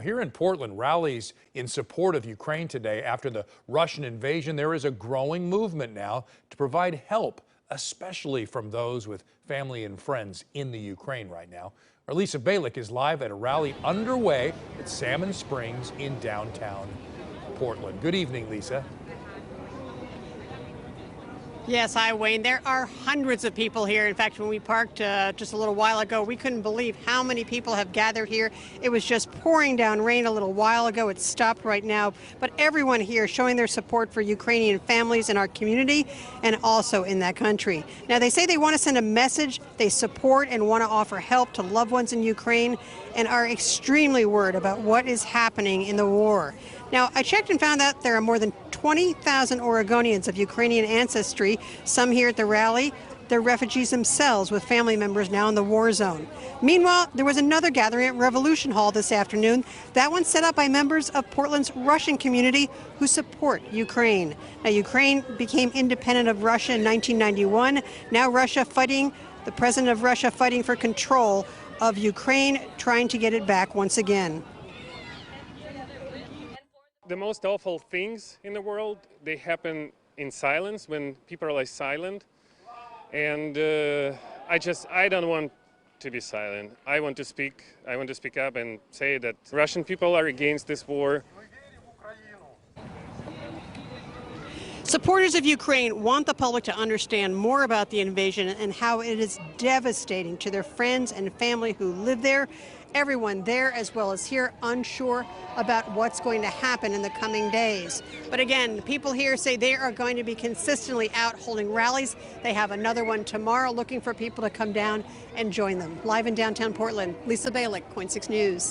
Here in Portland, rallies in support of Ukraine today after the Russian invasion. There is a growing movement now to provide help, especially from those with family and friends in the Ukraine right now. Our Lisa Balick is live at a rally underway at Salmon Springs in downtown Portland. Good evening, Lisa. Yes, hi, Wayne. There are hundreds of people here. In fact, when we parked just a little while ago, we couldn't believe how many people have gathered here. It was just pouring down rain a little while ago. It's stopped right now. But everyone here showing their support for Ukrainian families in our community and also in that country. Now, they say they want to send a message. They support and want to offer help to loved ones in Ukraine and are extremely worried about what is happening in the war. Now, I checked and found out there are more than 20,000 Oregonians of Ukrainian ancestry, some here at the rally. They're refugees themselves with family members now in the war zone. Meanwhile, there was another gathering at Revolution Hall this afternoon. That one set up by members of Portland's Russian community who support Ukraine. Now, Ukraine became independent of Russia in 1991. Now the president of Russia fighting for control of Ukraine, trying to get it back once again. The most awful things in the world, they happen in silence, when people are like silent. And I don't want to be silent. I want to speak up and say that Russian people are against this war. Supporters of Ukraine want the public to understand more about the invasion and how it is devastating to their friends and family who live there. Everyone there, as well as here, unsure about what's going to happen in the coming days. But again, people here say they are going to be consistently out holding rallies. They have another one tomorrow, looking for people to come down and join them. Live in downtown Portland, Lisa Balick, KOIN 6 News.